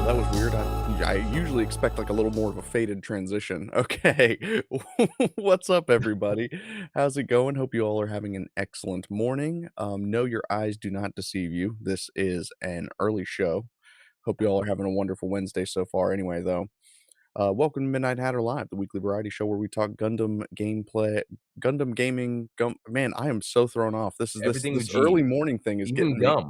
that was weird. I usually expect, like, a little more of a faded transition. Okay. What's up, everybody? How's it going? Hope you all are having an excellent morning. No, your eyes do not deceive you. This is an early show. Hope you all are having a wonderful Wednesday so far anyway, though. Welcome to Midnight Hatter Live, the weekly variety show where we talk Gundam gameplay, Gundam gaming, man, I am so thrown off. This is this Everything with this early G, morning thing is even getting me. gum.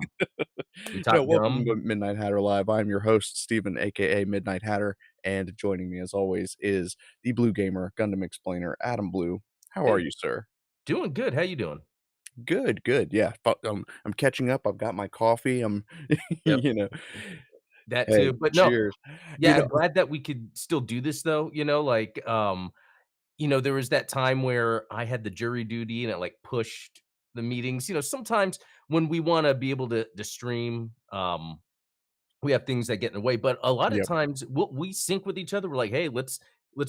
We No, talk welcome to gum. Midnight Hatter Live. I'm your host, Steven, aka Midnight Hatter, and joining me as always is the Blue Gamer, Gundam Explainer, Adam Blue. How are Hey, you, sir? doing good. How you doing? Good, good. Yeah, I'm catching up. I've got my coffee. I'm, Yep, you know, that hey, too. But no, cheers. You yeah, know, I'm glad that we could still do this though, there was that time where I had the jury duty and it, like, pushed the meetings. Sometimes when we wanna be able to stream, we have things that get in the way, but a lot of yep. times we sync with each other. We're like, "Hey, let's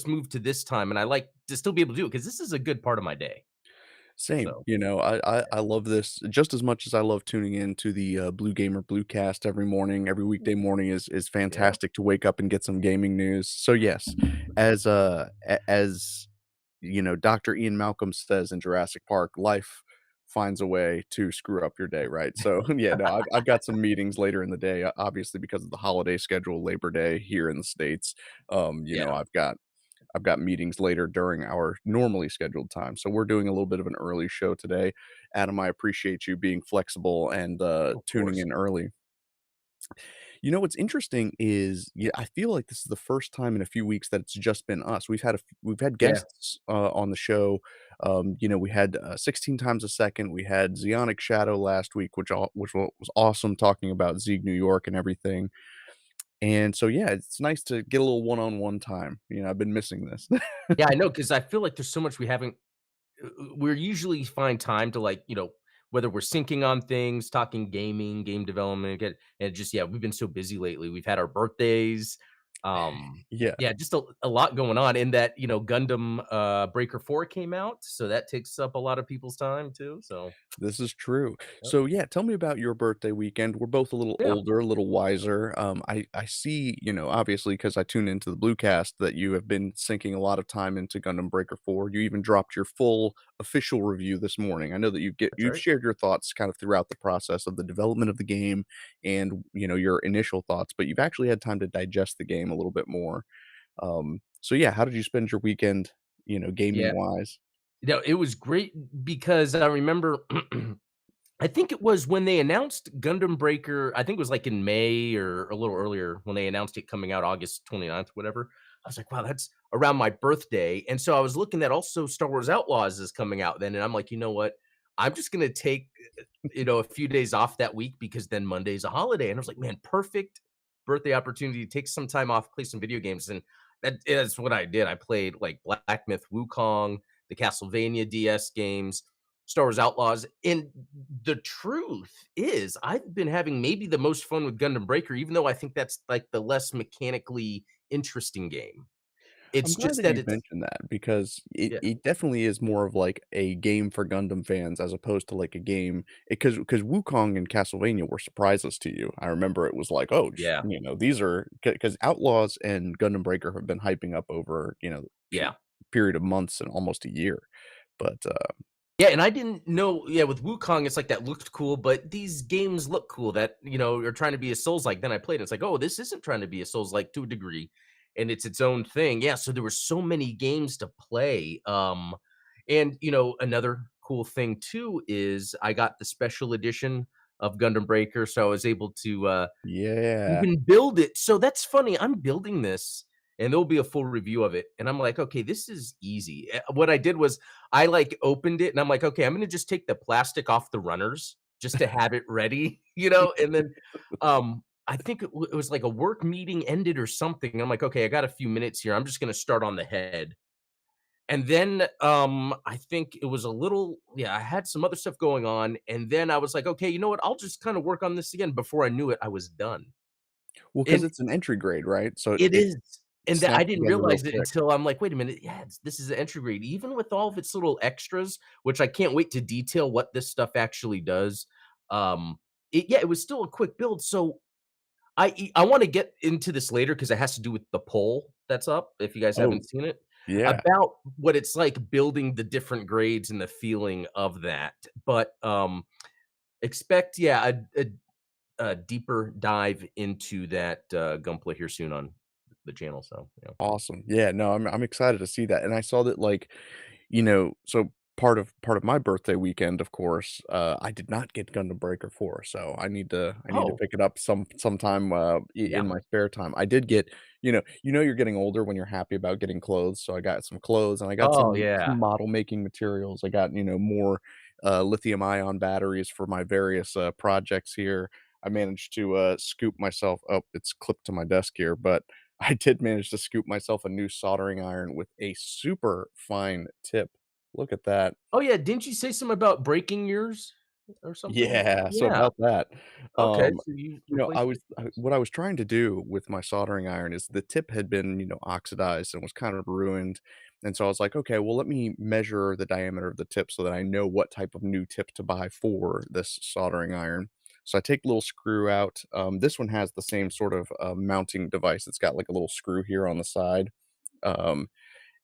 move to this time," and I like to still be able to do it because this is a good part of my day. Same, So, I love this just as much as I love tuning in to the, Blue Gamer Bluecast every morning. Every weekday morning is yeah, fantastic to wake up and get some gaming news. So, yes, as, Dr. Ian Malcolm says in Jurassic Park, life finds a way to screw up your day, right? So, yeah, no, I've got some meetings later in the day, obviously because of the holiday schedule, Labor Day here in the States. yeah, I've got meetings later during our normally scheduled time. So we're doing a little bit of an early show today. Adam, I appreciate you being flexible and of tuning course. in early. What's interesting is, yeah, I feel like this is the first time in a few weeks that it's just been us. We've had Yeah, guests on the show. We had 16 times a second. We had Zeonic Shadow last week, which was awesome, talking about Zeeg New York and everything. And so yeah, it's nice to get a little one-on-one time. I've been missing this. yeah, I know because I feel like there's so much we haven't we're usually find time to, whether we're syncing on things, talking gaming, game development, and just, yeah, we've been so busy lately. We've had our birthdays. Yeah. Yeah, just a lot going on in that, Gundam, Breaker 4 came out, so that takes up a lot of people's time too, so, This is true. yep. So, yeah, tell me about your birthday weekend. We're both a little Yeah, older, a little wiser. I see, obviously, because I tuned into the Bluecast, that you have been sinking a lot of time into Gundam Breaker 4. You even dropped your full official review this morning. I know that that's you've right. shared your thoughts kind of throughout the process of the development of the game and, your initial thoughts, but you've actually had time to digest the game a little bit more. So yeah, how did you spend your weekend, gaming Yeah. wise? It was great because I remember I think it was when they announced Gundam Breaker. I think it was, like, in May or a little earlier when they announced it coming out August 29th, whatever. I was like, "Wow, that's around my birthday," and so I was looking at also Star Wars Outlaws is coming out then, and I'm like, "You know what? I'm just gonna take, a few days off that week because then Monday's a holiday," and I was like, "Man, perfect birthday opportunity to take some time off, play some video games," and that is what I did. I played, like, Black Myth Wukong, the Castlevania DS games, Star Wars Outlaws, and the truth is I've been having maybe the most fun with Gundam Breaker, even though I think that's, like, the less mechanically interesting game. I'm It's glad just that that you it's mentioned that because it yeah, it definitely is more of like a game for Gundam fans as opposed to like a game because Wukong and Castlevania were surprises to you. I remember it was like, "Oh, yeah, these are" because Outlaws and Gundam Breaker have been hyping up over, yeah. period of months and almost a year. But, Yeah, and I didn't know with Wukong, it's like that looked cool, but these games look cool that, are trying to be a Souls-like. Then I played it, it's like, "Oh, this isn't trying to be a Souls-like to a degree, and it's its own thing." Yeah, so there were so many games to play, and, another cool thing too is I got the special edition of Gundam Breaker, so I was able to, yeah. even build it. So that's funny, I'm building this, and there'll be a full review of it, and I'm like, "Okay, this is easy." What I did was I, like, opened it, and I'm like, "Okay, I'm gonna just take the plastic off the runners just to have it ready," and then, I think it was like a work meeting ended or something. I'm like, "Okay, I got a few minutes here. I'm just gonna start on the head." And then, I think it was a little yeah, I had some other stuff going on, and then I was like, "Okay, you know what? I'll just kinda work on this again." Before I knew it, I was done. Well, because And it's an entry grade, right? So it it is, and that I snaps didn't together real realize it quick. until I'm like, "Wait a minute, yeah, this is the entry grade." Even with all of its little extras, which I can't wait to detail what this stuff actually does, um, it was still a quick build, so I wanna get into this later because it has to do with the poll that's up, if you guys Oh, haven't seen it, yeah. about what it's like building the different grades and the feeling of that, but, expect, yeah, a deeper dive into that, Gunpla here soon on the channel, so, yeah. Awesome. Yeah, no, I'm excited to see that, and I saw that, like, so part of my birthday weekend, of course, I did not get Gundam Breaker 4, so I need to Oh, pick it up sometime, yeah. in my spare time. I did get you're getting older when you're happy about getting clothes, so I got some clothes, and I got Oh, some yeah. model making materials. I got, more, lithium ion batteries for my various, projects here. I managed to, scoop myself oh, it's clipped to my desk here, but I did manage to scoop myself a new soldering iron with a super fine tip. Look at that. Oh, yeah, didn't you say something about breaking yours or something? Yeah, so Yeah. about that, Okay, um, so you replaced it. Nice. what I was trying to do with my soldering iron is the tip had been, oxidized and was kind of ruined, and so I was like, "Okay, well, let me measure the diameter of the tip so that I know what type of new tip to buy for this soldering iron." So I take a little screw out, this one has the same sort of, mounting device. It's got, like, a little screw here on the side, um,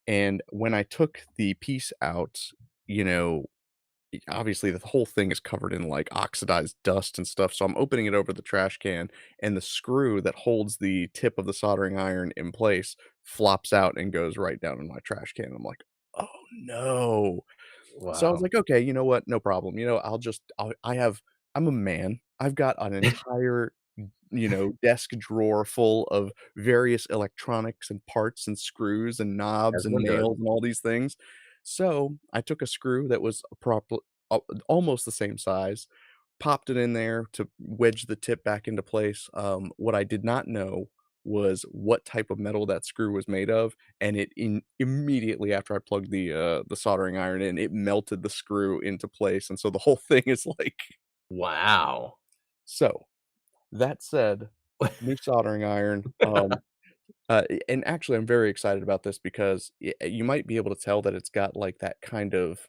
and when I took the piece out, you know, obviously the whole thing is covered in like oxidized dust and stuff. So I'm opening it over the trash can, and the screw that holds the tip of the soldering iron in place flops out and goes right down in my trash can. I'm like, oh no. So I was Wow. like, okay, you know what? No problem. I'm a man. I've got an entire desk drawer full of various electronics and parts and screws and knobs As and one does. nails and all these things. So I took a screw that was almost the same size, popped it in there to wedge the tip back into place. What I did not know was what type of metal that screw was made of, and immediately after I plugged the soldering iron in, it melted the screw into place, and so the whole thing is like Wow. so. That said, new soldering iron, and actually, I'm very excited about this because you might be able to tell that it's got, like, that kind of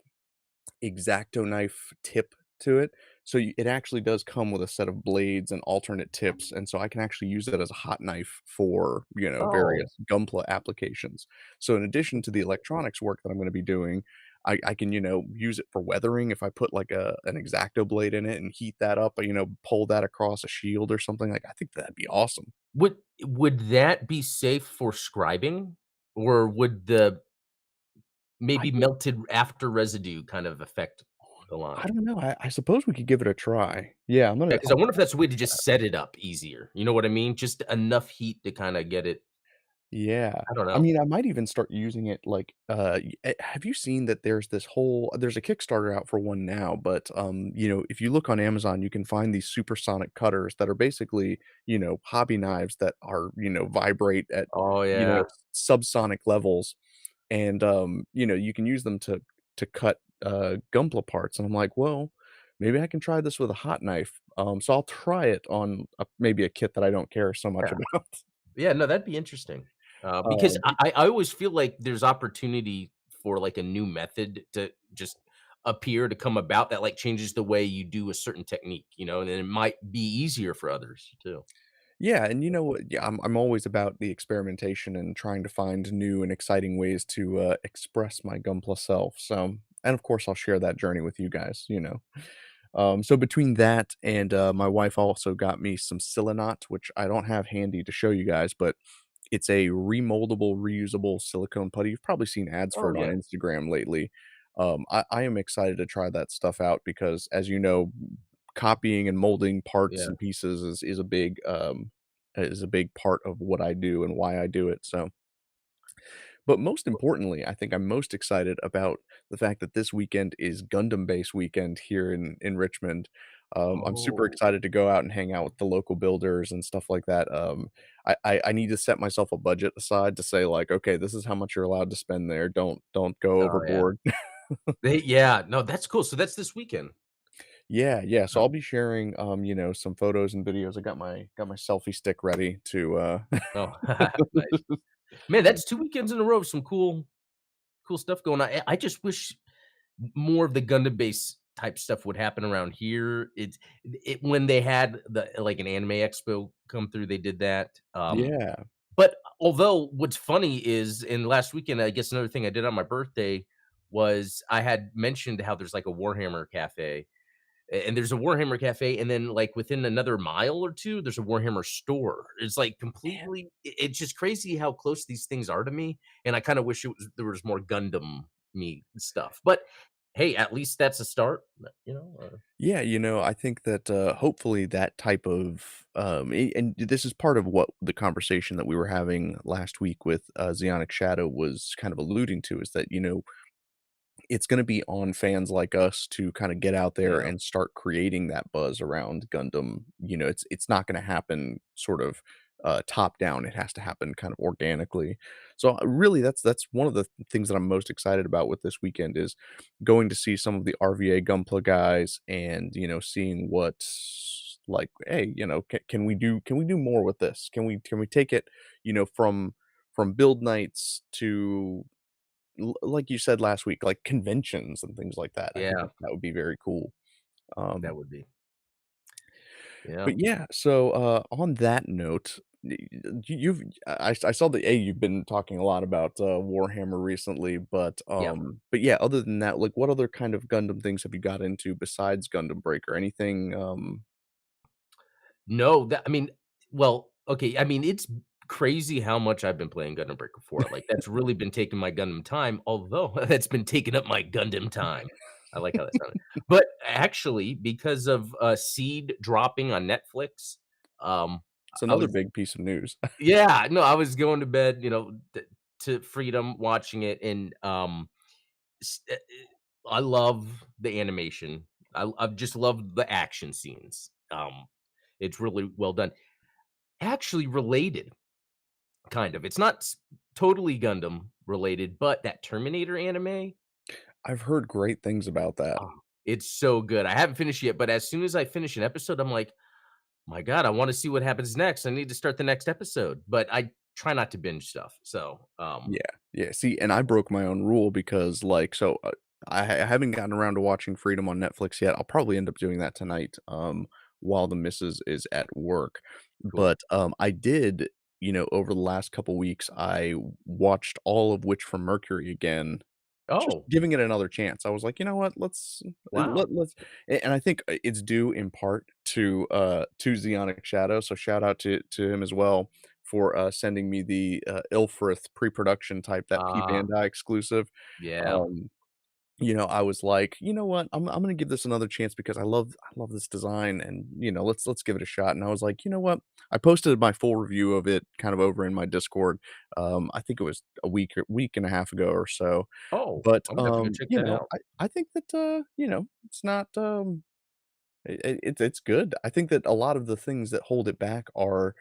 X-Acto knife tip to it. So it actually does come with a set of blades and alternate tips, and so I can actually use it as a hot knife for, Oh, various Gunpla applications. So in addition to the electronics work that I'm gonna be doing, I can, use it for weathering if I put like an X-Acto blade in it and heat that up, pull that across a shield or something, like, I think that'd be awesome. would that be safe for scribing? Or would the I maybe don't melted after residue kind of affect the I line? don't know, I suppose we could give it a try. Yeah, Yeah, 'cause I I'll wonder if that's a way to just set it up easier, you know what I mean? Just enough heat to kinda get it. Yeah. I don't I know. mean, I might even start using it like, have you seen that there's a Kickstarter out for one now, but, if you look on Amazon, you can find these supersonic cutters that are basically, hobby knives that are, vibrate at, Oh, yeah. subsonic levels, and, you can use them to cut, Gunpla parts, and I'm like, "Well, maybe I can try this with a hot knife." So I'll try it on maybe a kit that I don't care so much Yeah. about. Yeah, no, that'd be interesting. Because Um I always feel like there's opportunity for, like, a new method to just appear to come about that, like, changes the way you do a certain technique, and then it might be easier for others too. Yeah, and you know what? Yeah, I'm always about the experimentation and trying to find new and exciting ways to express my Gunpla self. So, and of course, I'll share that journey with you guys. So between that and my wife also got me some Silinot, which I don't have handy to show you guys, but it's a remoldable, reusable silicone putty. You've probably seen ads for Oh, it on yeah. Instagram lately. I am excited to try that stuff out because, as you know, copying and molding parts Yeah. and pieces is a big part of what I do and why I do it. So, but most importantly, I think I'm most excited about the fact that this weekend is Gundam Base weekend here in Richmond. I'm super Oh, excited to go out and hang out with the local builders and stuff like that. I need to set myself a budget aside to say like, okay, this is how much you're allowed to spend there. Don't go oh, yeah. overboard. Yeah, no, that's cool. So that's this weekend. Yeah, yeah. So I'll Oh, be sharing some photos and videos. I got my selfie stick ready to oh, nice. Man, that's 2 weekends in a row of some cool stuff going on. I just wish more of the Gundam base type stuff would happen around here. When they had like an anime expo come through, they did that. Yeah. But although what's funny is in last weekend, I guess another thing I did on my birthday was I had mentioned how there's like a Warhammer cafe, and there's a Warhammer cafe, and then like within another mile or two, there's a Warhammer store. It's like completely, it's just crazy how close these things are to me. And I kind of wish there was more Gundam me stuff. But hey, at least that's a start, Yeah, I think that, hopefully that type of, and this is part of what the conversation that we were having last week with, Xeonic Shadow was kind of alluding to is that, it's gonna be on fans like us to kinda get out there yeah, and start creating that buzz around Gundam. It's not gonna happen sort of, top down, it has to happen kind of organically. So, really, that's one of the things that I'm most excited about with this weekend is going to see some of the RVA Gunpla guys and, seeing what like, "Hey, can we do more with this? Can we take it, from build nights to like you said last week, like conventions and things like that. I think yeah, that would be very cool. that Um, would be, yeah, but yeah, so on that note, you've I saw that you've been talking a lot about Warhammer recently, yeah. but yeah, other than that, like what other kind of Gundam things have you got into besides Gundam Breaker? Anything? No, I mean, well, okay, I mean, it's crazy how much I've been playing Gundam Breaker 4, like, that's really been taking my Gundam time, although that's been taking up my Gundam time. I like how that sounded. But actually, because of, Seed dropping on Netflix, um, It's I another was big piece of news. yeah, no, I was going to bed, to Freedom, watching it, and, I love the animation. I just love the action scenes. It's really well done. Actually related, kind of. It's not totally Gundam related, but that Terminator anime, I've heard great things about that. oh, it's so good. I haven't finished yet, but as soon as I finish an episode, I'm like, my God, I want to see what happens next. I need to start the next episode, but I try not to binge stuff. So, Yeah, yeah, see, and I broke my own rule because, like, I haven't gotten around to watching Freedom on Netflix yet. I'll probably end up doing that tonight, while the missus is at work, cool. but, I did, over the last couple weeks, I watched all of Witch from Mercury again, just Oh, giving it another chance. I was like, "You know what? wow. Let's," and I think, it's due in part to Xeonic Shadow, so shout out to him as well for, sending me the, Ilfrith pre-production type, that P Ah, Bandai exclusive. yeah. Um, I was like, "You know what? I'm gonna give this another chance because I love this design and, let's give it a shot." And I was like, "You know what?" I posted my full review of it kind of over in my Discord. I think it was a week and a half ago or so. Oh, But, I'm gonna have to go check that out. I think that, it's not, it's good. I think that a lot of the things that hold it back are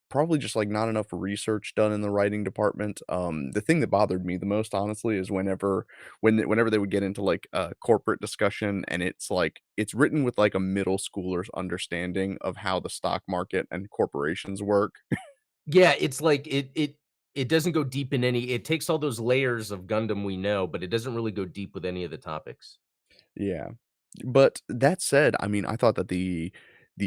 probably just, like, not enough research done in the writing department. The thing that bothered me the most, honestly, is whenever they would get into, like, a corporate discussion and it's, like it's written with, like, a middle schooler's understanding of how the stock market and corporations work. Yeah, it's like it doesn't go deep in any, it takes all those layers of Gundam we know, but it doesn't really go deep with any of the topics. Yeah. But that said, I mean, I thought that the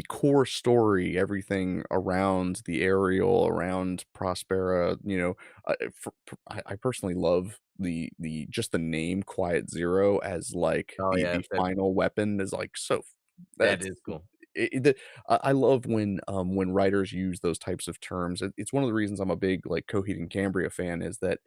core story, everything around the Ariel, around Prospera, I personally love the just the name Quiet Zero as like Oh, the yeah, final weapon is like so that that's is cool. I love when writers use those types of terms. It's one of the reasons I'm a big like Coheed and Cambria fan is that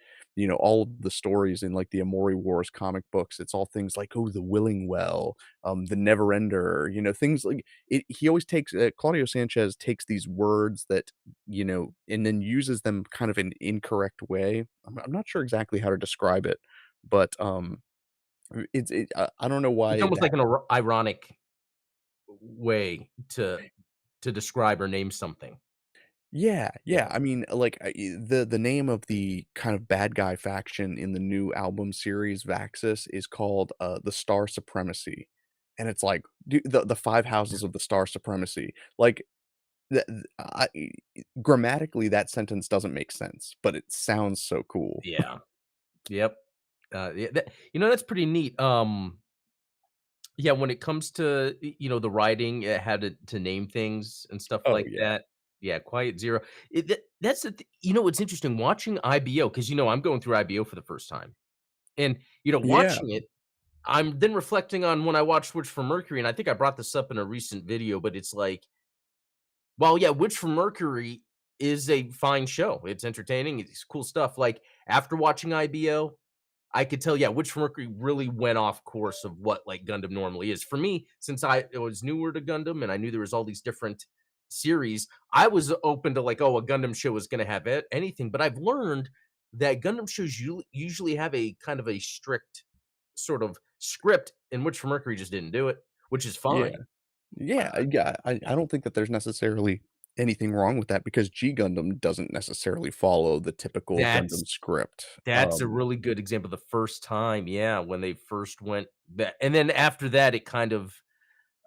all of the stories in like the Amori Wars comic books, it's all things like oh the Willing Well, the Never Ender, things like it. He always takes Claudio Sanchez takes these words that and then uses them kind of in incorrect way. I'm not sure exactly how to describe it, but I don't know It's why almost that. like an ironic way to describe or name something. Yeah, yeah, Yeah. I mean, like, the name of the kind of bad guy faction in the new album series, Vaxis, is called, the Star Supremacy, and it's like, dude, the 5 houses of the Star Supremacy, like, the grammatically, that sentence doesn't make sense, but it sounds so cool. Yeah. Yep. Yeah, that's pretty neat. Yeah, when it comes to, the writing, how to name things and stuff Oh, like yeah. that. Yeah, Quiet Zero. That's the what's interesting, watching IBO, 'cause, I'm going through IBO for the first time. And, Yeah. watching it, I'm then reflecting on when I watched Witch from Mercury, and I think I brought this up in a recent video, but it's like, well, yeah, Witch from Mercury is a fine show. It's entertaining, it's cool stuff. Like, after watching IBO, I could tell, yeah, Witch from Mercury really went off course of what, like, Gundam normally is. For me, since I was newer to Gundam and I knew there was all these different series, I was open to, like, oh, a Gundam show is gonna have anything, but I've learned that Gundam shows usually have a kind of a strict sort of script, and Witch from Mercury just didn't do it, which is Yeah. fine. Yeah, yeah, I Yeah. don't think that there's necessarily anything wrong with that because G Gundam doesn't necessarily follow the typical That's Gundam script. that's a really good example. The first time, yeah, when they first went that, and then after that, it kind of,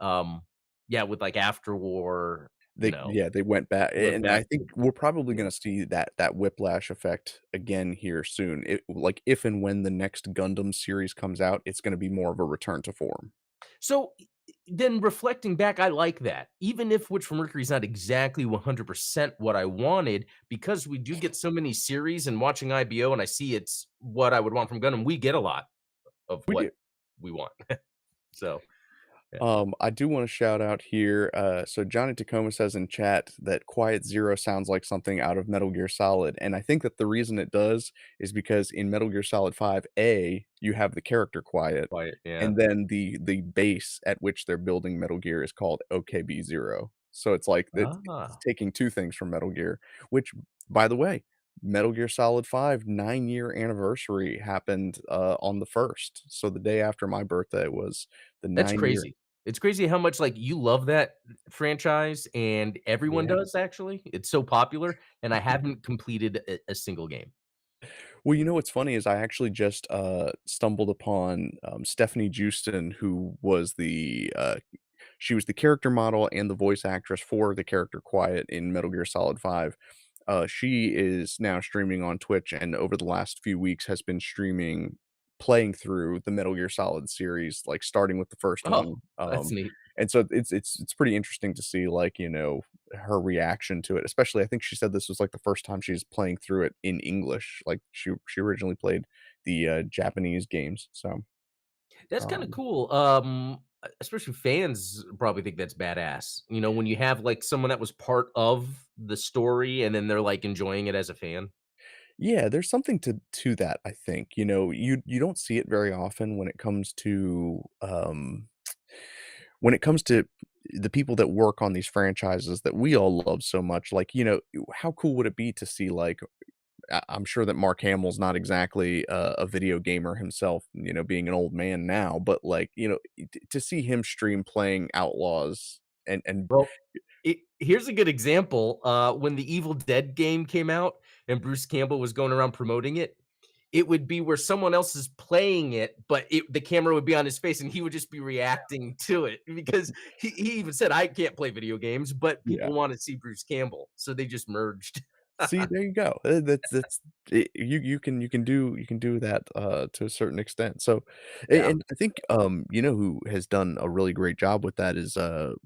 um, yeah, with, like, After War, They yeah, they went back, went and back I think to, we're probably yeah. gonna see that whiplash effect again here soon. It like, if and when the next Gundam series comes out, it's gonna be more of a return to form. So, then reflecting back, I like that. Even if Witch from Mercury is not exactly 100% what I wanted, because we do get so many series, and watching IBO and I see it's what I would want from Gundam, we get a lot of We what do. we want. So, yeah. I do wanna shout out here, so Johnny Tacoma says in chat that Quiet Zero sounds like something out of Metal Gear Solid, and I think that the reason it does is because in Metal Gear Solid 5A, you have the character Quiet, Quiet, yeah. and then the base at which they're building Metal Gear is called OKB-0. So it's like it's Ah. taking 2 things from Metal Gear, which, by the way, Metal Gear Solid 5 9-year anniversary happened, on the 1st, so the day after my birthday was the That's 9-year. crazy. It's crazy how much, like, you love that franchise, and everyone Yeah. does, actually. It's so popular, and I haven't completed a single game. Well, you know what's funny is I actually just, stumbled upon, Stephanie Jewston, who was she was the character model and the voice actress for the character Quiet in Metal Gear Solid 5. She is now streaming on Twitch, and over the last few weeks has been streaming playing through the Metal Gear Solid series, like, starting with the first Oh, one, that's neat. and so it's pretty interesting to see, like, her reaction to it, especially I think she said this was, like, the first time she's playing through it in English, like, she originally played the, Japanese games, so, That's kinda um cool, especially fans probably think that's badass, when you have, like, someone that was part of the story, and then they're, like, enjoying it as a fan. Yeah, there's something to that, I think, you don't see it very often when it comes to the people that work on these franchises that we all love so much, like, how cool would it be to see, like, I'm sure that Mark Hamill's not exactly a video gamer himself, being an old man now, but, like, to see him stream playing Outlaws and Well, here's a good example, when the Evil Dead game came out and Bruce Campbell was going around promoting it, it would be where someone else is playing it, but the camera would be on his face, and he would just be reacting to it because he even said, "I can't play video games, but yeah. people wanna see Bruce Campbell," so they just merged. See, there you go. That's you can do that, to a certain extent. So, Yeah. and I think, who has done a really great job with that is,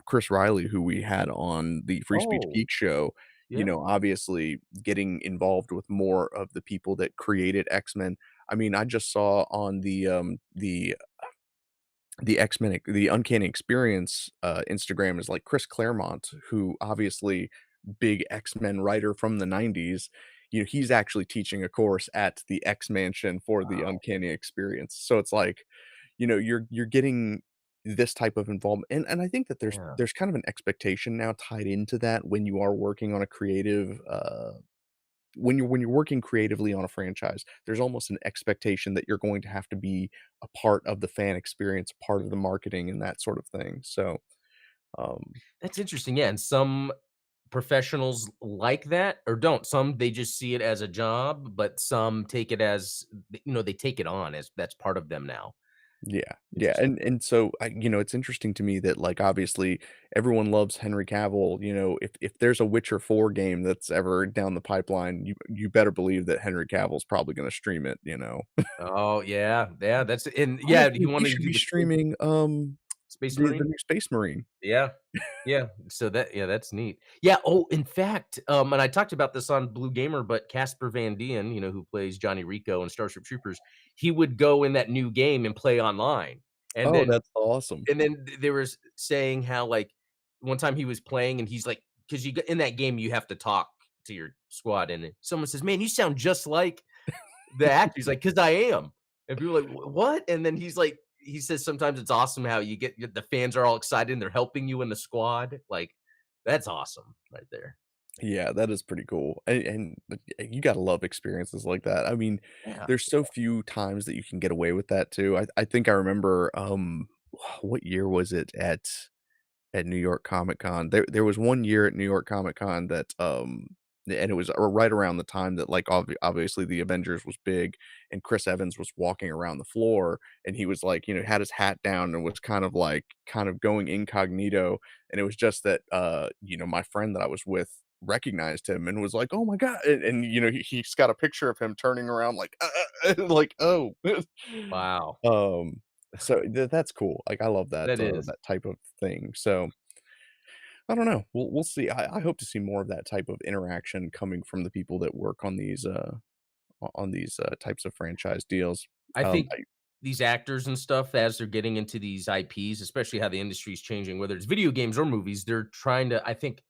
Chris Riley, who we had on the Free Speech Oh, Geek show, yeah. obviously getting involved with more of the people that created X-Men. I mean, I just saw on the X-Men the Uncanny Experience, Instagram is, like, Chris Claremont, who obviously big X-Men writer from the '90s, he's actually teaching a course at the X-Mansion for the Wow. Uncanny Experience. So it's like, you're getting this type of involvement, and I think that there's Yeah. there's kind of an expectation now tied into that when you are working on a creative, when you're working creatively on a franchise, there's almost an expectation that you're going to have to be a part of the fan experience, part of the marketing and that sort of thing. So, um, That's interesting, yeah, and some professionals like that or don't. Some, they just see it as a job, but some take it as, they take it on as that's part of them now. yeah, yeah, Interesting. and so it's interesting to me that, like, obviously everyone loves Henry Cavill. If there's a Witcher 4 game that's ever down the pipeline, you better believe that Henry Cavill's probably going to stream it. Oh, yeah, yeah, that's and yeah, he Honestly, he wanted to should do be the same. streaming. Space The Marine? new Space Marine. Yeah. Yeah, so that's neat. Yeah, oh, in fact, and I talked about this on Blue Gamer, but Casper Van Dien, who plays Johnny Rico in Starship Troopers, he would go in that new game and play online, and Oh, then that's awesome. they were saying how, like, one time he was playing and he's like, because in that game, you have to talk to your squad, and then someone says, "Man, you sound just like the actor." He's like, "'Cause I am." And people are like, What?" And then he's like he says sometimes it's awesome how the fans are all excited and they're helping you in the squad. Like, that's awesome right there. Yeah, that is pretty cool, and you gotta love experiences like that. I mean, Yeah. there's so few times that you can get away with that too. I think I remember, what year was it at New York Comic Con? There was one year at New York Comic Con that, and it was right around the time that, like, obviously the Avengers was big, and Chris Evans was walking around the floor, and he was like, had his hat down and was kind of going incognito, and it was just that, my friend that I was with recognized him and was like, "Oh my god," and he's got a picture of him turning around like, like, "Oh." Wow. Um, so that's cool. Like, I love That is. that type of thing. So, I don't know. We'll see. I hope to see more of that type of interaction coming from the people that work on these types of franchise deals. I think I these actors and stuff, as they're getting into these IPs, especially how the industry is changing, whether it's video games or movies, they're trying to, I think,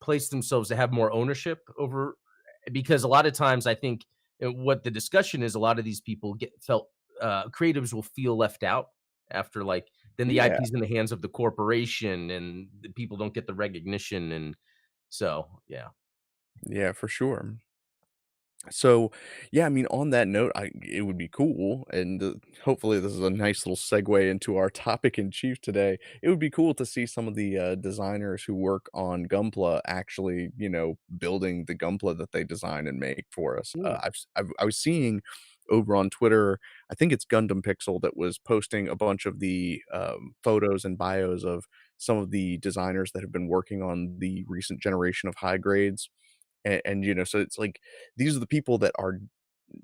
place themselves to have more ownership over, because a lot of times I think, what the discussion is, a lot of these people get felt creatives will feel left out after, like, then the Yeah, IP's in the hands of the corporation and the people don't get the recognition, and so yeah. yeah, for sure. So, yeah, I mean, on that note, it would be cool, and hopefully, this is a nice little segue into our topic in chief today. It would be cool to see some of the designers who work on Gunpla actually, building the Gunpla that they design and make for us. Ooh. I was seeing over on Twitter, I think it's Gundam Pixel that was posting a bunch of the photos and bios of some of the designers that have been working on the recent generation of high grades and so it's like these are the people that are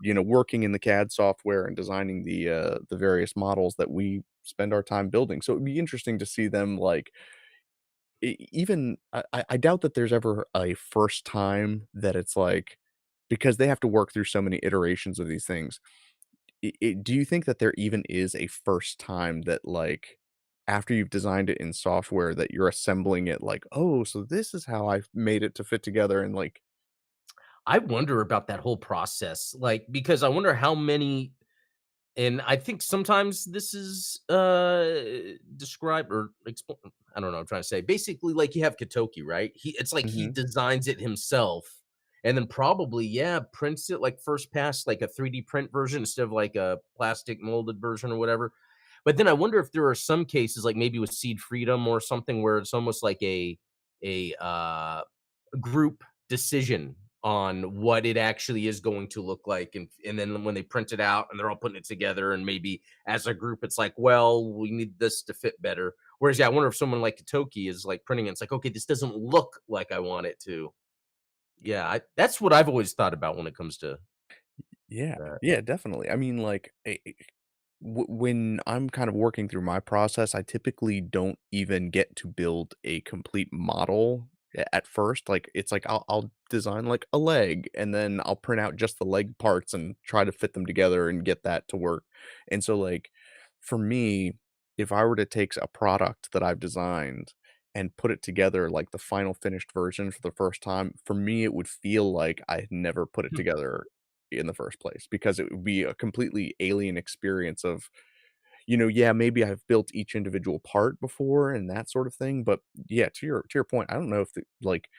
working in the CAD software and designing the various models that we spend our time building. So it'd be interesting to see them like even I doubt that there's ever a first time that it's like because they have to work through so many iterations of these things. Do you think that there even is a first time that like after you've designed it in software that you're assembling it like, oh, so this is how I've made it to fit together and like, I wonder about that whole process, like, because I wonder how many. And I think sometimes this is, described or expl I don't know what I'm trying to say. Basically, like, you have Katoki, right? It's like he mhm, designs it himself and then probably, yeah, prints it, like, first pass, like a 3D print version instead of, like, a plastic molded version or whatever. But then I wonder if there are some cases, like, maybe with Seed Freedom or something where it's almost like a group decision on what it actually is going to look like, and then when they print it out and they're all putting it together, and maybe as a group it's like, well, we need this to fit better. Whereas, yeah, I wonder if someone like Toki is like printing it, it's like, okay, this doesn't look like I want it to. Yeah, that's what I've always thought about when it comes to yeah, that. yeah, definitely. I mean, like, when I'm kind of working through my process, I typically don't even get to build a complete model at first. Like, it's like I'll design like a leg, and then I'll print out just the leg parts and try to fit them together and get that to work. And so, like, for me, if I were to take a product that I've designed and put it together like the final finished version for the first time, for me, it would feel like I had never put it together in the first place because it would be a completely alien experience of, yeah, maybe I've built each individual part before and that sort of thing, but yeah, to your point, I don't know if like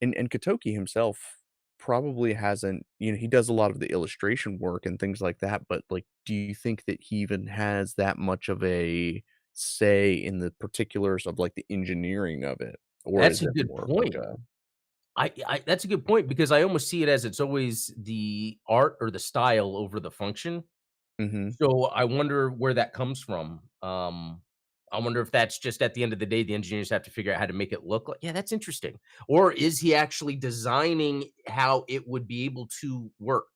and Kotoki himself probably hasn't, he does a lot of the illustration work and things like that, but like do you think that he even has that much of a say in the particulars of like the engineering of it? Or That's is a it good more of like point. a I That's a good point because I almost see it as it's always the art or the style over the function. mhm. So, I wonder where that comes from. I wonder if that's just at the end of the day, the engineers have to figure out how to make it look like, yeah, that's interesting. Or is he actually designing how it would be able to work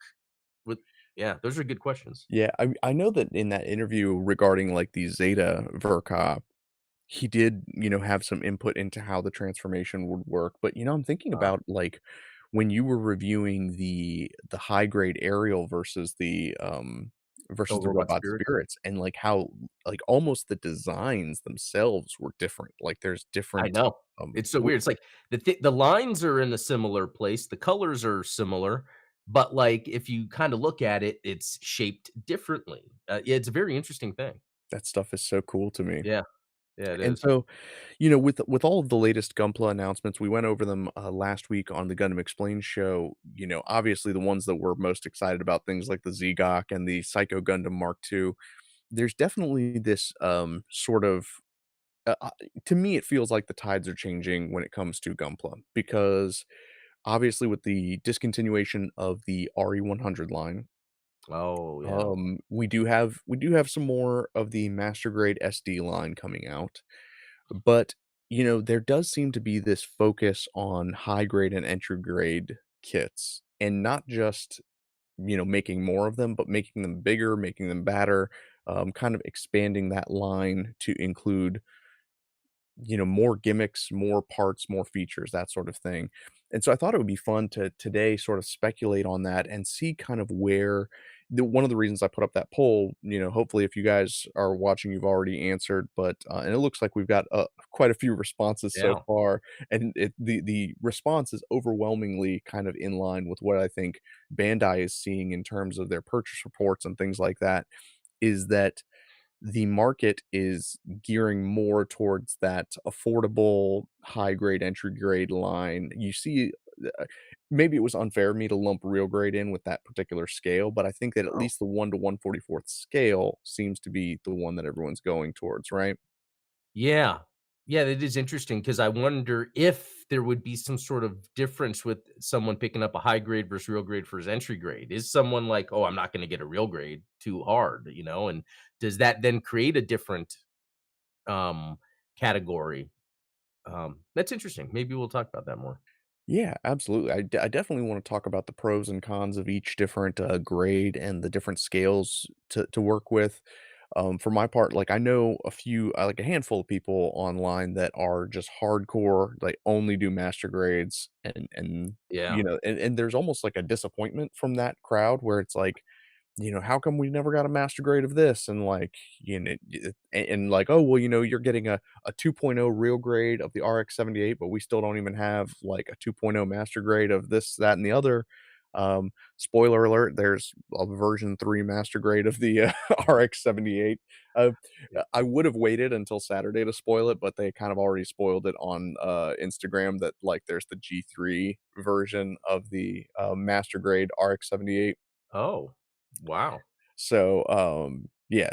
with, yeah, those are good questions. Yeah, I know that in that interview regarding, like, the Zeta Vercop, he did, have some input into how the transformation would work, but, I'm thinking Uh, about, like, when you were reviewing the high grade aerial versus oh, the Robot robot Spirits? spirits, and, like, how, like, almost the designs themselves were different, like, there's I different, know. um, It's so w weird. It's like the lines are in a similar place, the colors are similar, but, like, if you kinda look at it, it's shaped differently. Yeah, it's a very interesting thing. that stuff is so cool to me. Yeah. Yeah, it And is. so, with all of the latest Gunpla announcements, we went over them last week on the Gundam Explained show. Obviously the ones that we're most excited about, things like the Zegok and the Psycho Gundam Mark II. There's definitely this sort of to me, it feels like the tides are changing when it comes to Gunpla because obviously with the discontinuation of the RE100 line, Oh, yeah. we do have some more of the master grade SD line coming out. But, there does seem to be this focus on high grade and entry grade kits, and not just, making more of them, but making them bigger, making them badder, kind of expanding that line to include more gimmicks, more parts, more features, that sort of thing. And so I thought it would be fun to today sort of speculate on that and see kind of where one of the reasons I put up that poll, hopefully if you guys are watching, you've already answered, but and it looks like we've got quite a few responses so Yeah. far, and the response is overwhelmingly kind of in line with what I think Bandai is seeing in terms of their purchase reports and things like that. Is that the market is gearing more towards that affordable, high grade, entry grade line. You see, uh, maybe it was unfair of me to lump real grade in with that particular scale, but I think that at Oh. least the 1 to 1/44th scale seems to be the one that everyone's going towards, right? Yeah. Yeah, that is interesting because I wonder if there would be some sort of difference with someone picking up a high grade versus real grade for his entry grade. Is someone like, "Oh, I'm not gonna get a real grade too hard," you know? And does that then create a different, um, category? That's interesting. Maybe we'll talk about that more. Yeah, absolutely. I definitely want to talk about the pros and cons of each different grade and the different scales to work with. For my part, like I know like a handful of people online that are just hardcore, like only do master grades, and Yeah. and there's almost like a disappointment from that crowd where it's like, how come we never got a master grade of this? And like, and like, oh, well, you're getting a 2.0 real grade of the RX-78, but we still don't even have like a 2.0 master grade of this, that, and the other. Spoiler alert, there's a version 3 master grade of the RX-78. Uh, Yeah. I would have waited until Saturday to spoil it, but they kind of already spoiled it on Instagram that like there's the G3 version of the master grade RX-78. Oh, wow. So, yeah,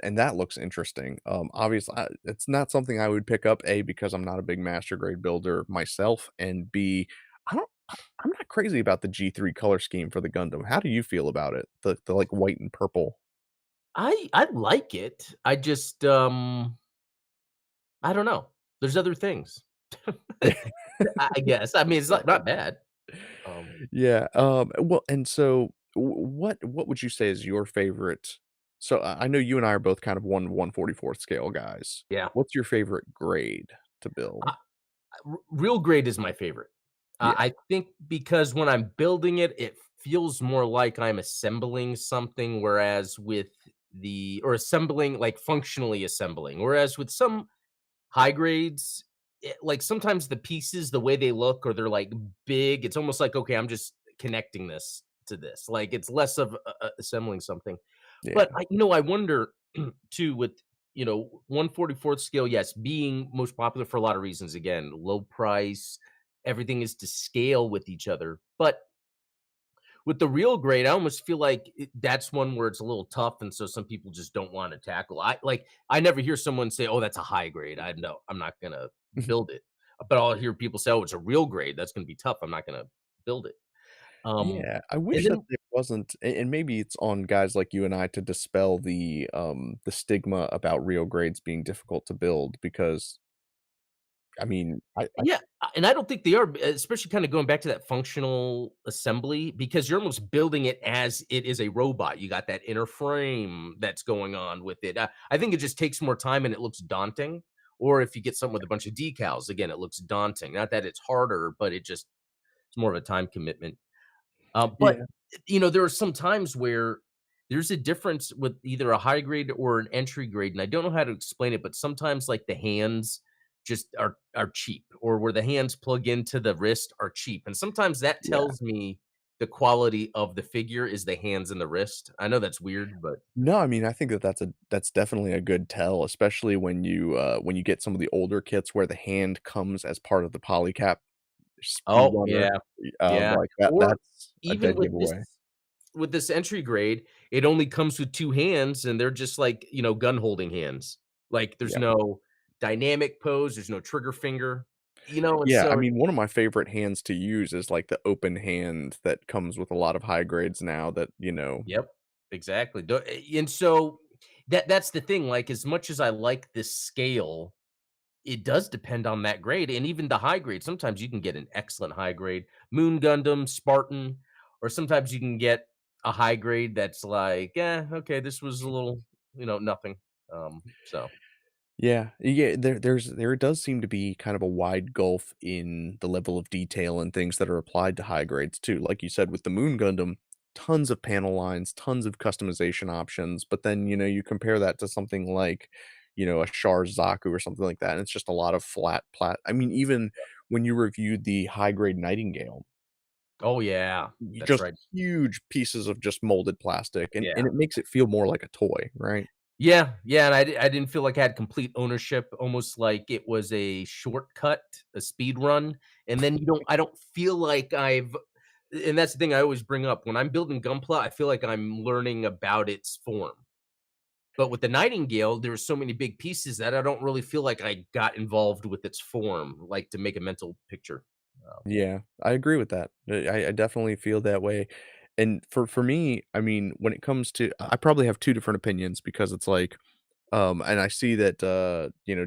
and that looks interesting. Obviously, it's not something I would pick up, A, because I'm not a big master grade builder myself, and B, I don't I'm not crazy about the G3 color scheme for the Gundam. How do you feel about it? The like white and purple. I like it. I just, I don't know. There's other things. I guess. I mean, it's not bad. Um, Yeah, well, and so what would you say is your favorite? So I know you and I are both kind of 1/144th scale guys. yeah. What's your favorite grade to build? Real grade is my favorite. Yeah, I think because when I'm building it, it feels more like I'm assembling something, whereas with assembling, like functionally assembling, whereas with some high grades, like sometimes the pieces, the way they look, or they're like big, it's almost like, okay, I'm just connecting this to this. Like it's less of assembling something. But yeah. I wonder too with 1/44th scale, yes, being most popular for a lot of reasons. Again, low price, everything is to scale with each other. But with the real grade, I almost feel like that's one where it's a little tough, and so some people just don't want to tackle. I never hear someone say, "Oh, that's a high grade." I know I'm not gonna build it, but I'll hear people say, "Oh, it's a real grade. That's gonna be tough. I'm not gonna build it." Um, Yeah, I and wish that then there wasn't, and maybe it's on guys like you and I to dispel the stigma about real grades being difficult to build because, I mean, I Yeah, and I don't think they are, especially kind of going back to that functional assembly, because you're almost building it as it is a robot. You got that inner frame that's going on with it. I think it just takes more time and it looks daunting. Or if you get something with a bunch of decals, again, it looks daunting. Not that it's harder, but it's more of a time commitment. But Yeah. there are some times where there's a difference with either a high grade or an entry grade, and I don't know how to explain it, but sometimes like the hands just are cheap, or where the hands plug into the wrist are cheap, and sometimes that Yeah. tells me the quality of the figure is the hands and the wrist. I know that's weird, but No, I mean, I think that that's definitely a good tell, especially when you get some of the older kits where the hand comes as part of the polycap oh yeah, speedrunner, yeah. like, Or that's a even dead giveaway. with this entry grade, it only comes with 2 hands, and they're just like, gun holding hands. Like, there's Yeah. no dynamic pose, there's no trigger finger, and Yeah, I so mean, one of my favorite hands to use is, like, the open hand that comes with a lot of high grades now that, yep, exactly. And so that's the thing, like, as much as I like this scale, it does depend on that grade, and even the high grade, sometimes you can get an excellent high grade, Moon Gundam, Spartan, or sometimes you can get a high grade that's like, okay, this was a little, nothing." So Yeah, there does seem to be kind of a wide gulf in the level of detail and things that are applied to high grades too. Like you said with the Moon Gundam, tons of panel lines, tons of customization options, but then, you compare that to something like, a Char Zaku or something like that, and it's just a lot of flat plat I mean, even when you reviewed the high grade Nightingale, oh, yeah, that's just right. huge pieces of just molded plastic, and Yeah. it makes it feel more like a toy, right? Yeah, yeah, and I didn't feel like I had complete ownership, almost like it was a shortcut, a speed run, and then I don't feel like and that's the thing I always bring up, when I'm building Gunpla, I feel like I'm learning about its form. But with the Nightingale, there were so many big pieces that I don't really feel like I got involved with its form, like, to make a mental picture. Yeah, I agree with that. I definitely feel that way, and for me, I mean, when it comes to I probably have 2 different opinions because it's like, and I see that,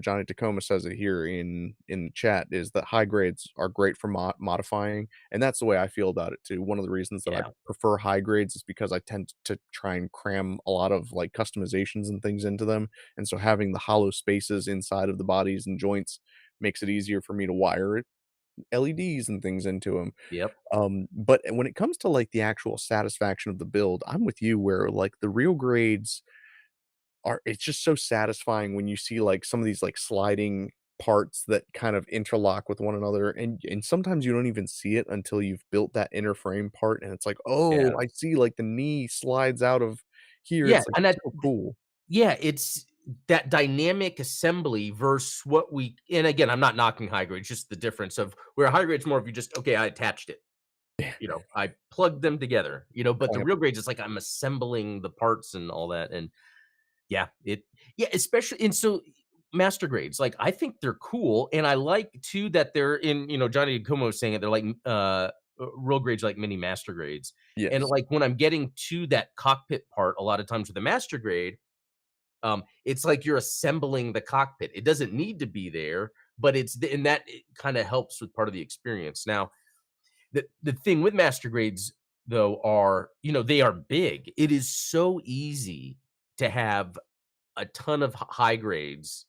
Johnny Tacoma says it here in the chat, is that high grades are great for modifying, and that's the way I feel about it too. One of the reasons that I Yeah, prefer high grades is because I tend to try and cram a lot of, like, customizations and things into them, and so having the hollow spaces inside of the bodies and joints makes it easier for me to wire it LEDs and things into them. yep, But when it comes to, like, the actual satisfaction of the build, I'm with you where, like, the real grades are it's just so satisfying when you see, like, some of these, like, sliding parts that kind of interlock with one another, and sometimes you don't even see it until you've built that inner frame part, and it's like, "Oh, yeah. I see, like, the knee slides out of here." Yeah, It's, like, and it's that so cool. yeah, it's that dynamic assembly versus what we and again, I'm not knocking high grade, just the difference of where high grade's more of you just, "Okay, I attached it." I plugged them together, but the Clamp. real grades, it's like I'm assembling the parts and all that, and yeah, especially and so master grades, like, I think they're cool, and I like too that they're in, Johnny Como was saying it, they're like, real grades like mini master grades, and, Yes. like, when I'm getting to that cockpit part, a lot of times with the master grade, it's like you're assembling the cockpit. It doesn't need to be there, but and that it kinda helps with part of the experience. Now the thing with master grades though are, they are big. It is so easy to have a ton of high grades,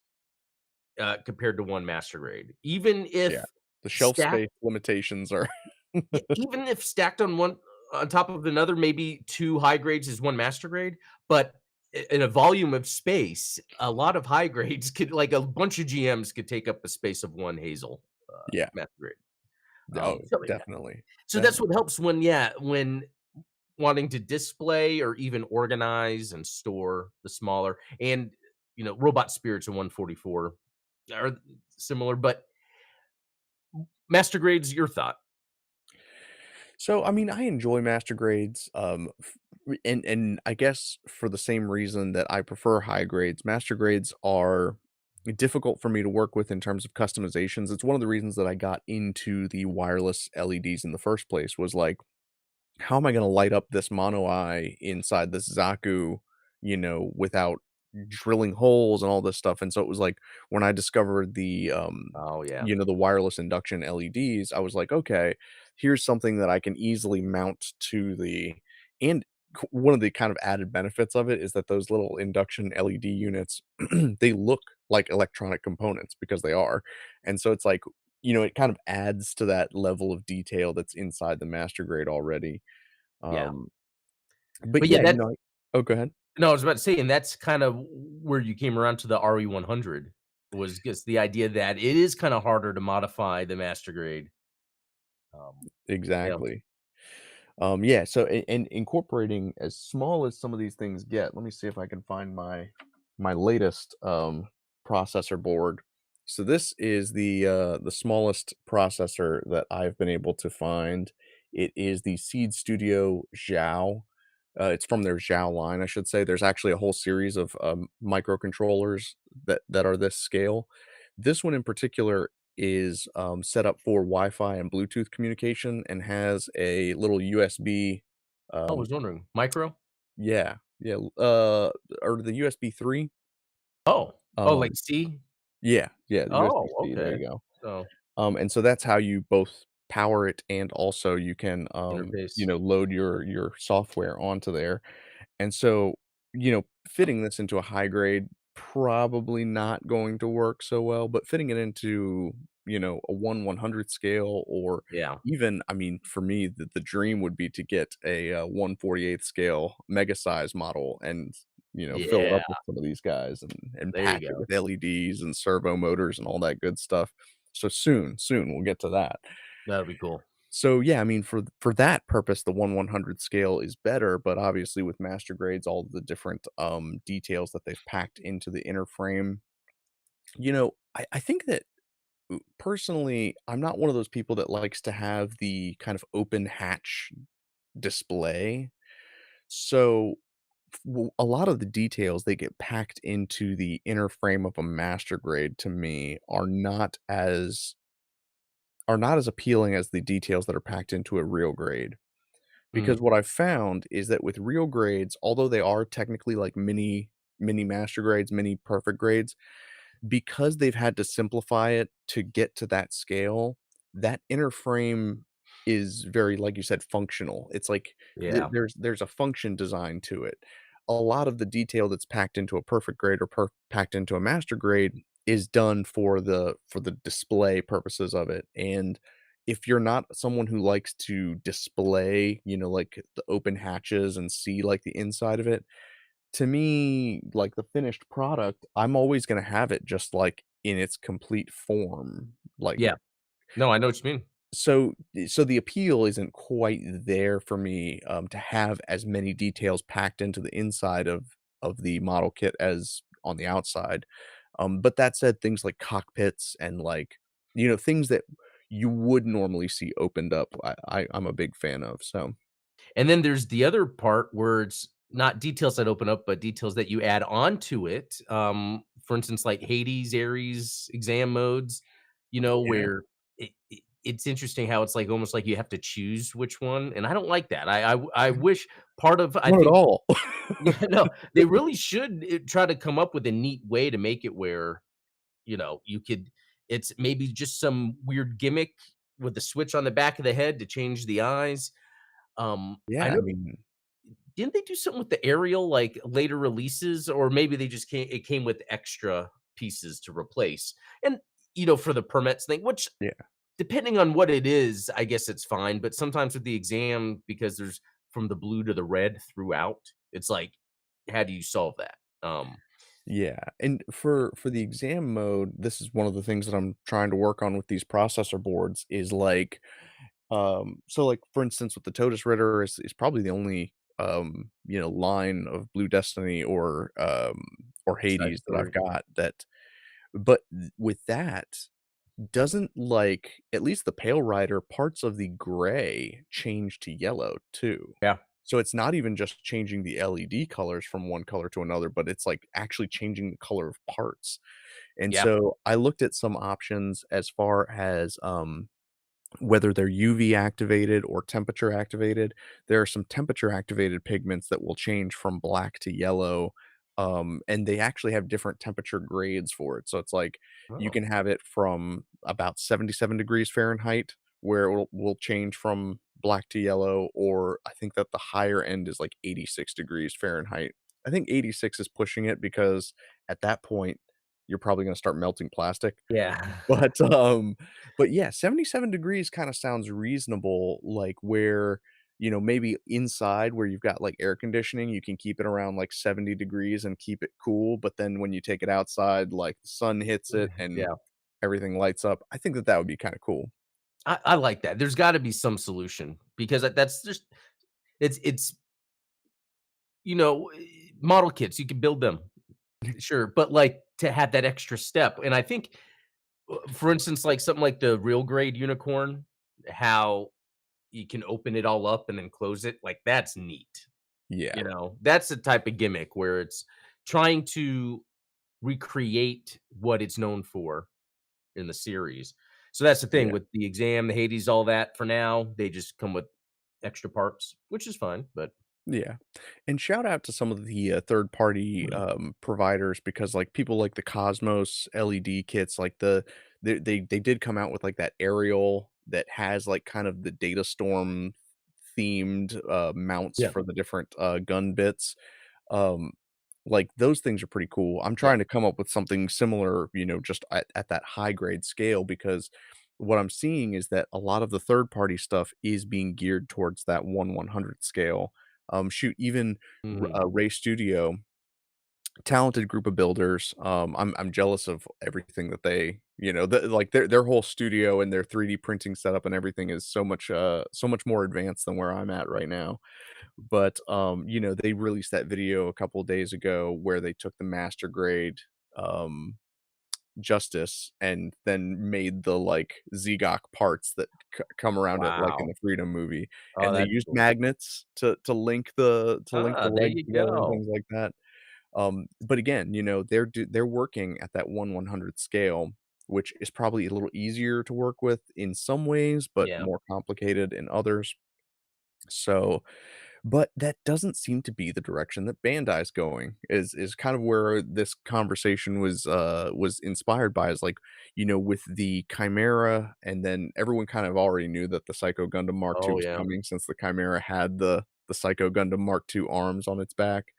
compared to one master grade. Even Yeah. if The shelf stacked space limitations are yeah, even if stacked on top of another, maybe 2 high grades is 1 master grade, but in a volume of space, a lot of high grades could like, a bunch of GMs could take up the space of 1 Hazel, Yeah. master grade. Oh, So yeah. definitely. So that's what Definitely. helps when wanting to display or even organize and store the smaller and, Robot Spirits in 144 are similar, but master grades, your thought? So, I mean, I enjoy master grades, and I guess for the same reason that I prefer high grades, master grades are difficult for me to work with in terms of customizations. It's one of the reasons that I got into the wireless LEDs in the first place was like, how am I gonna light up this mono eye inside this Zaku, without drilling holes and all this stuff? And so it was like when I discovered Oh, yeah. the wireless induction LEDs, I was like, okay, here's something that I can easily mount to and one of the kind of added benefits of it is that those little induction LED units, they look like electronic components because they are, and so it's like, it kind of adds to that level of detail that's inside the master grade already. Yeah. Um, but But yeah, yeah, that's oh, go ahead. no, I was about to say, and that's kind of where you came around to the RE100 was just the idea that it is kinda harder to modify the master grade. Yeah. Exactly. Yeah, so and incorporating as small as some of these things get, let me see if I can find my latest processor board. So this is the smallest processor that I've been able to find. It is the Seed Studio Zhao. It's from their Zhao line, I should say. There's actually a whole series of microcontrollers that are this scale. This one in particular is set up for Wi-Fi and Bluetooth communication and has a little USB. I Um, was wondering, micro? yeah, yeah, or the USB 3. Oh. Oh, like Um, C? yeah, the Oh, USB-C. There okay. you go. So, And so that's how you both power it and also you can interface. load your software onto there. And so, fitting this into a high grade, probably not going to work so well, but fitting it into, a 1/100 scale or Yeah. even, I mean, for me, the dream would be to get a, 1/48 scale mega size model and, fill it Yeah, up with some of these guys and there you pack it go. with LEDs and servo motors and all that good stuff. So soon we'll get to that. That'll be cool. So, yeah, I mean, for that purpose, the 1/100 scale is better, but obviously with master grades, all the different, details that they've packed into the inner frame, I think that, personally, I'm not one of those people that likes to have the kind of open hatch display. So, a lot of the details they get packed into the inner frame of a master grade to me are not as appealing as the details that are packed into a real grade. Because Mhm. what I've found is that with real grades, although they are technically like mini master grades, mini perfect grades, because they've had to simplify it to get to that scale, that inner frame is very, like you said, functional. It's like Yeah. there's a function design to it. A lot of the detail that's packed into a perfect grade or packed into a master grade is done for the display purposes of it. And if you're not someone who likes to display, like the open hatches and see like the inside of it, to me, like, the finished product, I'm always gonna have it just, like, in its complete form, like, Yeah. No, I know what you mean. so the appeal isn't quite there for me, to have as many details packed into the inside of the model kit as on the outside, but that said, things like cockpits and, like, things that you would normally see opened up, I'm a big fan of, so And then there's the other part where it's not details that open up, but details that you add onto it. For instance, like Hades, Ares, exam modes, yeah. where it's interesting how it's like almost like you have to choose which one. And I don't like that. I wish part of I Not at think all. yeah, no, they really should try to come up with a neat way to make it where you could it's maybe just some weird gimmick with the switch on the back of the head to change the eyes. I Yeah, know I mean didn't they do something with the aerial, like, later releases? Or maybe they just came with extra pieces to replace, and, for the permits thing, which, yeah. depending on what it is, I guess it's fine, but sometimes with the exam, because there's from the blue to the red throughout, it's like, how do you solve that? Yeah, and for the exam mode, this is one of the things that I'm trying to work on with these processor boards is like, so like for instance with the Totus Ritter is probably the only line of Blue Destiny or Side Hades that I've story. got that, but with that doesn't, like, at least the Pale Rider, parts of the gray change to yellow too. Yeah, So it's not even just changing the LED colors from one color to another, but it's, like, actually changing the color of parts. And yeah. so I looked at some options as far as, whether they're UV activated or temperature activated. There are some temperature activated pigments that will change from black to yellow, and they actually have different temperature grades for it. So it's like you Oh, can have it from about 77 degrees Fahrenheit, where it will change from black to yellow, or I think that the higher end is like 86 degrees Fahrenheit. I think 86 is pushing it because at that point, you're probably gonna start melting plastic. Yeah. But, but yeah, 77 degrees kinda sounds reasonable, like, where, maybe inside where you've got, like, air conditioning, you can keep it around, like, 70 degrees and keep it cool, but then when you take it outside, like, the sun hits it and Yeah. everything lights up. I think that that would be kinda cool. I like that. There's gotta be some solution because that's just it's, model kits, you can build them, sure, but, like, to have that extra step, and I think, for instance, like, something like the real grade unicorn, how you can open it all up and then close it, like, that's neat, Yeah, That's the type of gimmick where it's trying to recreate what it's known for in the series. So that's the thing yeah. with the exam, the Hades, all that for now, they just come with extra parts, which is fine, but Yeah, and shout out to some of the, third party, providers because, like, people like the Cosmos LED kits, like, they did come out with, like, that aerial that has, like, kind of the Data Storm themed, mounts yeah, for the different, gun bits. Um, like, those things are pretty cool. I'm yeah. trying to come up with something similar, just at that high grade scale because what I'm seeing is that a lot of the third party stuff is being geared towards that 1/100th scale. Shoot, even Mhm. Ray Studio, talented group of builders. I'm jealous of everything that they, like their whole studio and their 3D printing setup and everything is so much more advanced than where I'm at right now. But, they released that video a couple days ago where they took the master grade, um, Justice and then made the, like, Zegok parts that come around it like in Wow. the Freedom movie, Oh, and they that's used cool. magnets to link the There legs you together and go. things like that. But again, they're working at that 1/100th scale, which is probably a little easier to work with in some ways, but Yeah. more complicated in others. So but that doesn't seem to be the direction that Bandai's going, is kind of where this conversation was inspired by, is like, with the Chimera, and then everyone kind of already knew that the Psycho Gundam Mark II Oh, was yeah. coming since the Chimera had the Psycho Gundam Mark II arms on its back.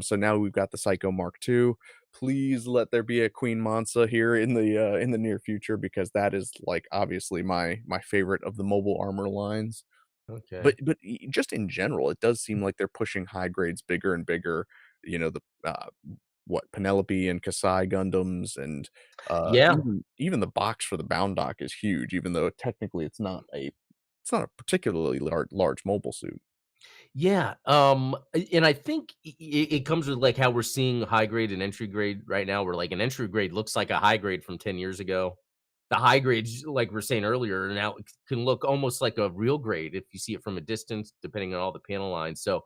So now we've got the Psycho Mark II. Please let there be a Queen Mansa here in the near future because that is, like, obviously my favorite of the mobile armor lines. Okay. But just in general, it does seem like they're pushing high grades bigger and bigger, the, what, Penelope and Kasai Gundams and, Yeah. even the box for the Bound Dock is huge, even though technically it's not a particularly large mobile suit. Yeah, and I think it comes with, like, how we're seeing high grade and entry grade right now, where, like, an entry grade looks like a high grade from 10 years ago. The high grades, like we are saying earlier, now can look almost like a real grade if you see it from a distance, depending on all the panel lines. So,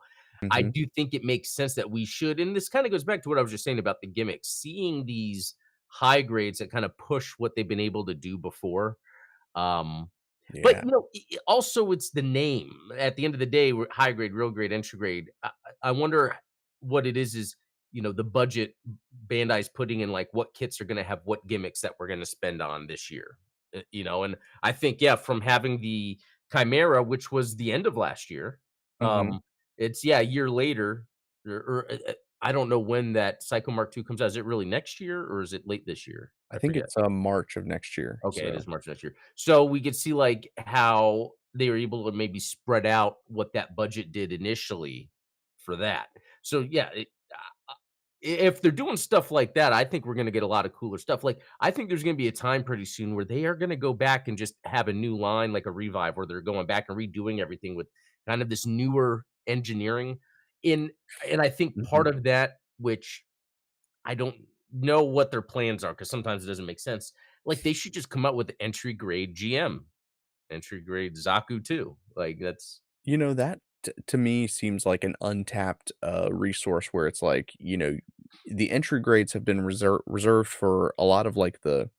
I Mhm. do think it makes sense that we should, and this kinda goes back to what I was just saying about the gimmicks, seeing these high grades that kinda push what they've been able to do before. Um, but, Yeah. also it's the name. At the end of the day, we're high grade, real grade, entry grade. I wonder what it is, the budget Bandai's putting in, like, what kits are gonna have what gimmicks that we're gonna spend on this year, and I think, yeah, from having the Chimera, which was the end of last year, Mhm. it's, yeah, a year later, I don't know when that Psycho Mark II comes out. Is it really next year, or is it late this year? I I think forget. it's, March of next year, Okay, it so is March next year. So we could see, like, how they were able to maybe spread out what that budget did initially for that. So, yeah, if they're doing stuff like that, I think we're gonna get a lot of cooler stuff. Like, I think there's gonna be a time pretty soon where they are gonna go back and just have a new line, like a revive, where they're going back and redoing everything with kind of this newer engineering. In and I think Mhm. part of that, which I don't know what their plans are because sometimes it doesn't make sense. Like, they should just come out with entry grade GM, entry grade Zaku too. Like, that's That to me seems like an untapped, resource where it's like, the entry grades have been reserved for a lot of, like, the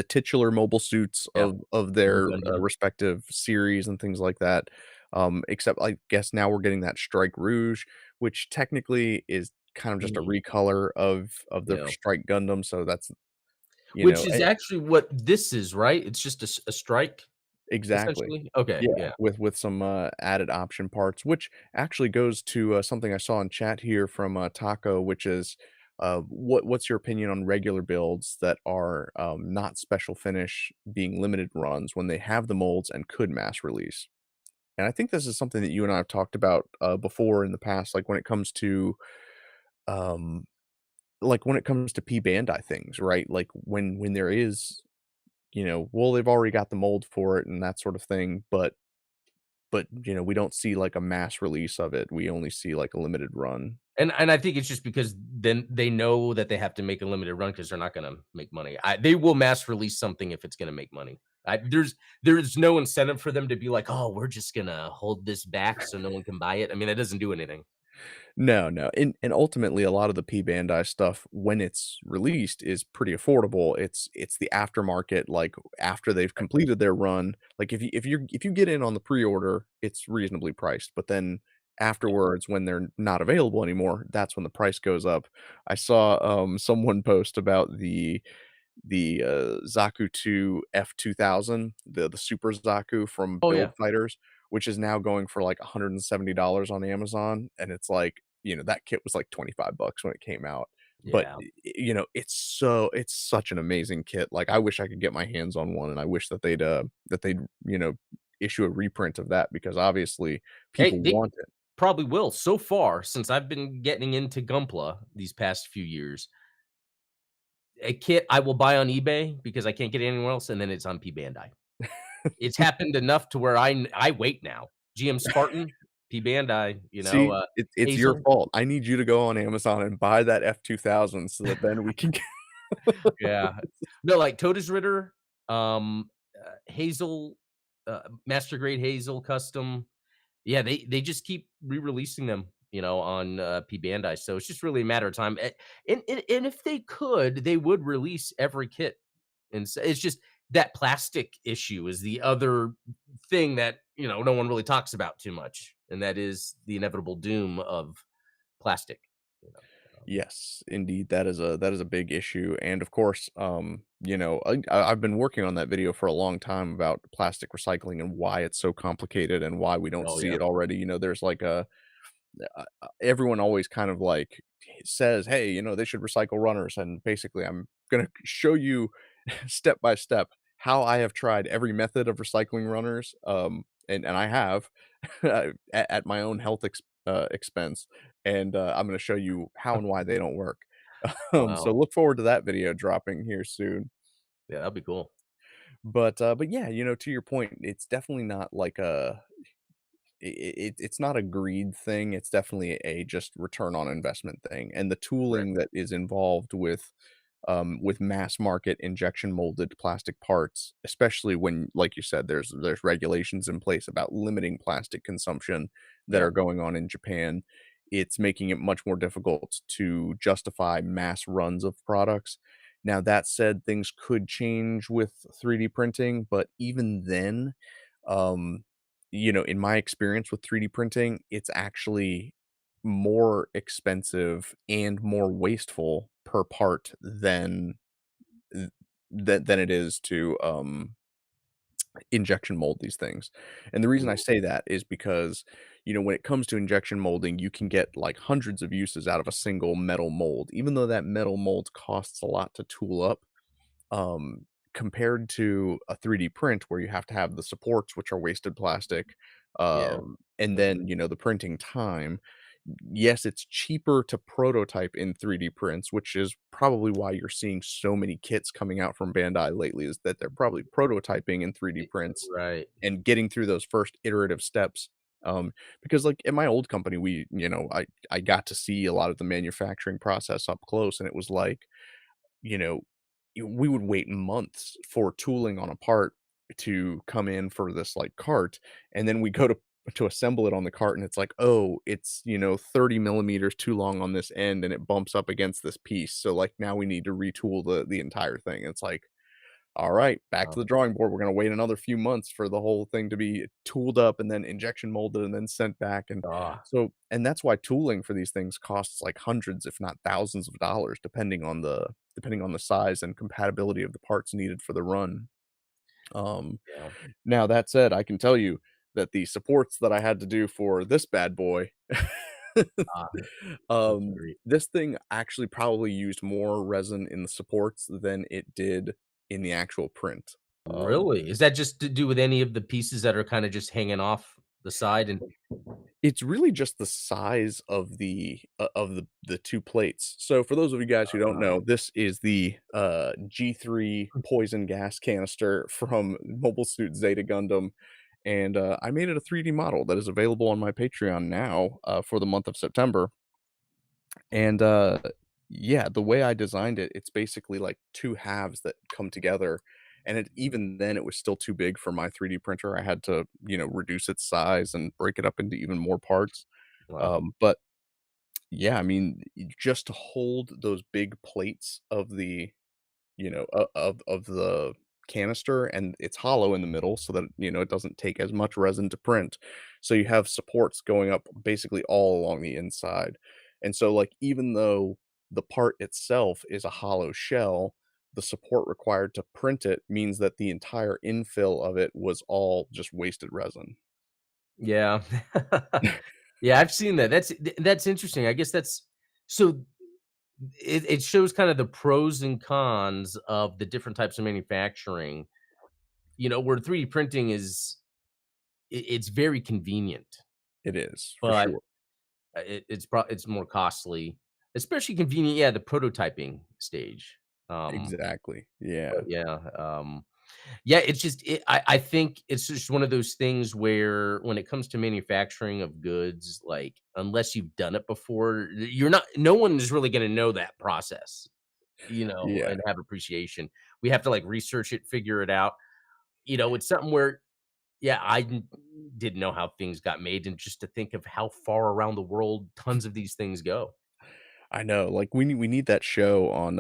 titular mobile suits yeah, of Blue their, Gundam. respective series and things like that, except I guess now we're getting that Strike Rouge, which technically is kind of just a Mhm, recolor of the yeah. Strike Gundam, so that's, Which is actually what this is, right? It's just a strike? Exactly. essentially? Okay, Yeah, yeah. with some, added option parts, which actually goes to, something I saw in chat here from, Taco, which is, what's your opinion on regular builds that are, not special finish being limited runs when they have the molds and could mass release? And I think this is something that you and I have talked about, before in the past, like, when it comes to, um like, when it comes to P Bandai things, right? Like, when there is, well, they've already got the mold for it and that sort of thing, but, we don't see, like, a mass release of it. We only see, like, a limited run. And I think it's just because then they know that they have to make a limited run because 'cause they're not gonna make money. They will mass release something if it's gonna make money. There's no incentive for them to be like, "Oh, we're just gonna hold this back so no one can buy it." I mean, that doesn't do anything. No, no, and ultimately, a lot of the P Bandai stuff, when it's released, is pretty affordable. It's the aftermarket, like, after they've completed their run. Like, if you get in on the pre-order, it's reasonably priced, but then afterwards, when they're not available anymore, that's when the price goes up. I saw, someone post about the Zaku 2 F2000, the Super Zaku from Oh, Build yeah. Fighters, which is now going for like $170 on Amazon, and it's like, that kit was like 25 bucks when it came out. But Yeah. it's such an amazing kit. Like, I wish I could get my hands on one, and I wish that they'd, issue a reprint of that because obviously Hey, people they want it. probably will. So far, since I've been getting into Gunpla these past few years, a kit I will buy on eBay because I can't get it anywhere else, and then it's on P Bandai. It's happened enough to where I wait now. GM Spartan, P Bandai, See, it's your Hazel. fault. I need you to go on Amazon and buy that F2000 so that then we can Yeah. No, like Todesritter, Hazel, Master Grade Hazel Custom. Yeah, they just keep re-releasing them, on, P Bandai, so it's just really a matter of time, and if they could, they would release every kit, and it's just that plastic issue is the other thing that, no one really talks about too much, and that is the inevitable doom of plastic, you know? Yes, indeed, that is a big issue, and of course, I've been working on that video for a long time about plastic recycling and why it's so complicated and why we don't Oh, see yeah. it already. There's like everyone always kind of like says, "Hey, they should recycle runners," and basically, I'm gonna show you step by step how I have tried every method of recycling runners, and I have at my own health expense, and I'm gonna show you how and why they don't work. So Wow. look forward to that video dropping here soon. Yeah, that'd be cool. But yeah, to your point, it's definitely not like it's not a greed thing, it's definitely a just return on investment thing, and the Right. tooling that is involved with mass market injection molded plastic parts, especially when, like you said, there's regulations in place about limiting plastic consumption that Yeah. are going on in Japan. It's making it much more difficult to justify mass runs of products. Now, that said, things could change with 3D printing, but even then, um, in my experience with 3D printing, it's actually more expensive and more wasteful per part th than it is to, injection mold these things. And the reason I Ooh, say that is because, when it comes to injection molding, you can get, like, hundreds of uses out of a single metal mold. Even though that metal mold costs a lot to tool up, compared to a 3D print where you have to have the supports, which are wasted plastic, yeah. and Mhm. then, the printing time. Yes, it's cheaper to prototype in 3D prints, which is probably why you're seeing so many kits coming out from Bandai lately, is that they're probably prototyping in 3D Y prints Right. and getting through those first iterative steps. Because, like, in my old company, I got to see a lot of the manufacturing process up close, and it was like, you know, we would wait months for tooling on a part to come in for this, like, cart, and then we go to assemble it on the cart, and it's like, "Oh, it's, 30 millimeters too long on this end, and it bumps up against this piece, so, like, now we need to retool the entire thing." It's like, "Alright, back to the drawing board, we're gonna wait another few months for the whole thing to be tooled up and then injection molded and then sent back," and that's why tooling for these things costs, like, hundreds, if not thousands of dollars depending on the size and compatibility of the parts needed for the run. Um, Yeah. Now that said, I can tell you that the supports that I had to do for this bad boy, Ah, that's um, great. this thing actually probably used more resin in the supports than it did in the actual print. Really? Is that just to do with any of the pieces that are kinda just hanging off the side and It's really just the size of the 2 plates. So for those of you guys who don't uh, know, this is the, G3 poison gas canister from Mobile Suit Zeta Gundam, and, I made it a 3D model that is available on my Patreon now, for the month of September, and, yeah, the way I designed it, it's basically like 2 halves that come together, and even then, it was still too big for my 3D printer. I had to, reduce its size and break it up into even more parts. wow. But yeah, I mean, just to hold those big plates of the, of the canister, and it's hollow in the middle so that, it doesn't take as much resin to print. So you have supports going up basically all along the inside. And so, like, even though the part itself is a hollow shell, the support required to print it means that the entire infill of it was all just wasted resin. Yeah. Yeah, I've seen that. That's interesting. I guess that's so it shows kind of the pros and cons of the different types of manufacturing, where 3D printing is it's very convenient, It is, for but, sure. it's more costly, especially convenient, yeah, the prototyping stage. Um, Exactly. but Yeah. yeah, yeah, it's just I think it's just one of those things where when it comes to manufacturing of goods, like, unless you've done it before, you're not no one is really gonna know that process, Yeah. and have appreciation. We have to, like, research it, figure it out. It's something where, yeah, didn't know how things got made, and just to think of how far around the world tons of these things go. I know, like, we need that show on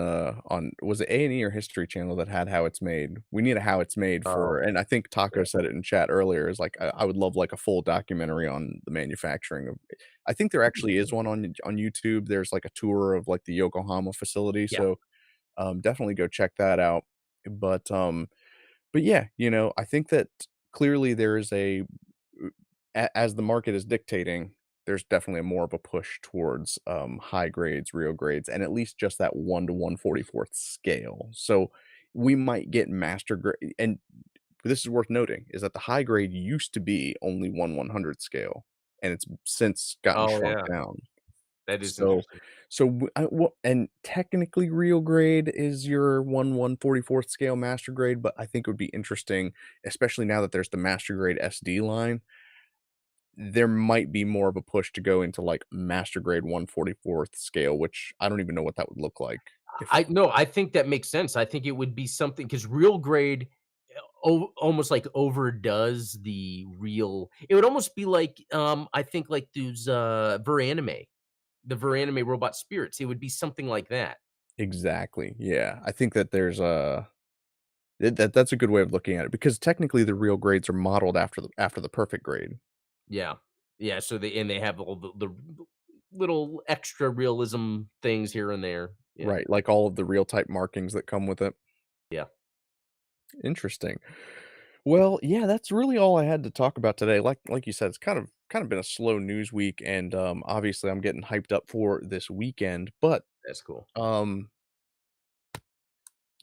was it A&E or History Channel that had How It's Made? We need a How It's Made Oh, for, and I think yeah. Taco said it in chat earlier, is like, I would love, like, a full documentary on the manufacturing of, I think there actually is one on YouTube. There's, like, a tour of, like, the Yokohama facility, Yeah. so, definitely go check that out. But, yeah, I think that clearly there is as the market is dictating, there's definitely more of a push towards, high grades, real grades, and at least just that 1 to 1/44th scale. So, we might get master grade, and this is worth noting, is that the high grade used to be only 1/100th scale, and it's since gotten Oh, shrunk yeah. down. That is So interesting. and technically real grade is your 1/144th scale master grade, but I think it would be interesting, especially now that there's the master grade SD line, there might be more of a push to go into, like, master grade 1/44th scale, which I don't even know what that would look like if I no, I think that makes sense. I think it would be something because real grade almost like overdoes the real. It would almost be like I think like those Veranime, the Veranime robot spirits. It would be something like that. exactly, yeah. I think that there's a that's a good way of looking at it, because technically the real grades are modeled after the perfect grade, Yeah, yeah. So they have all the little extra realism things here and there. Yeah, right? Like all of the real type markings that come with it. yeah, Interesting. Well, yeah, that's really all I had to talk about today. Like you said, it's kind of been a slow news week, and, obviously I'm getting hyped up for this weekend, but, that's cool. um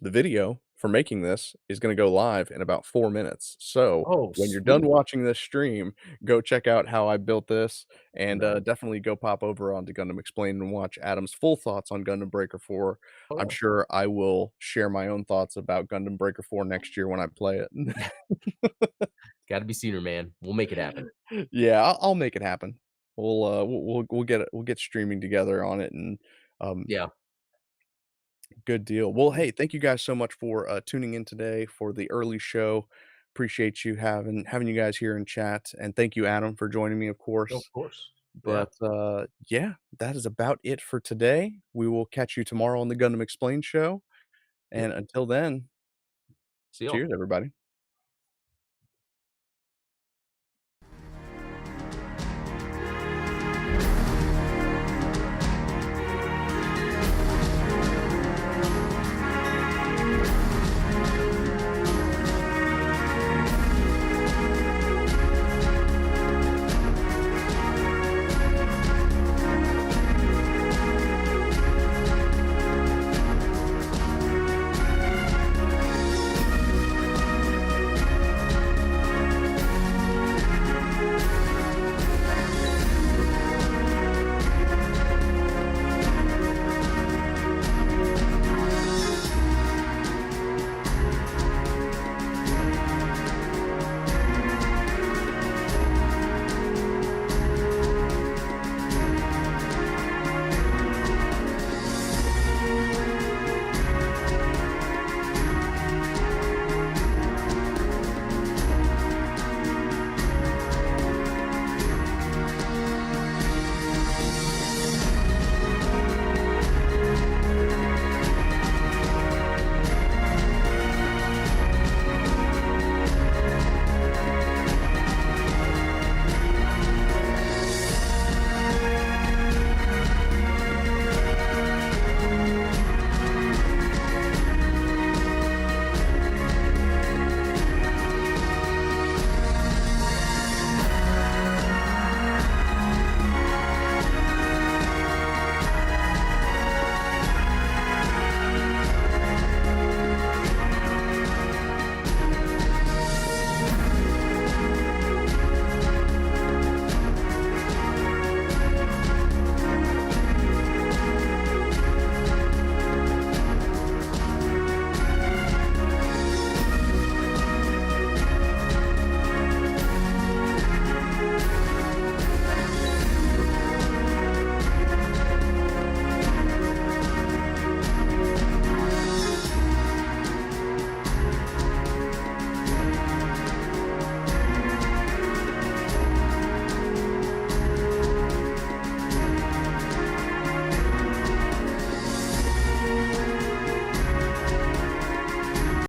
the video for making this is gonna go live in about 4 minutes. So, Oh, when you're done sweet. watching this stream, go check out how I built this, and, Nice. definitely go pop over onto Gundam Explained and watch Adam's full thoughts on Gundam Breaker 4. I'm Oh, sure I will share my own thoughts about Gundam Breaker 4 next year when I play it. got to be sooner, man. We'll make it happen. Yeah, I'll make it happen. We'll get streaming together on it, and, um, Yeah. good deal. Well, hey, thank you guys so much for, tuning in today for the early show. Appreciate you having you guys here in chat, and thank you, Adam, for joining me, of Of course. course. Yeah. But, yeah, that is about it for today. We will catch you tomorrow on the Gundam Explained show, Yep. and until then, See y'all. cheers, everybody.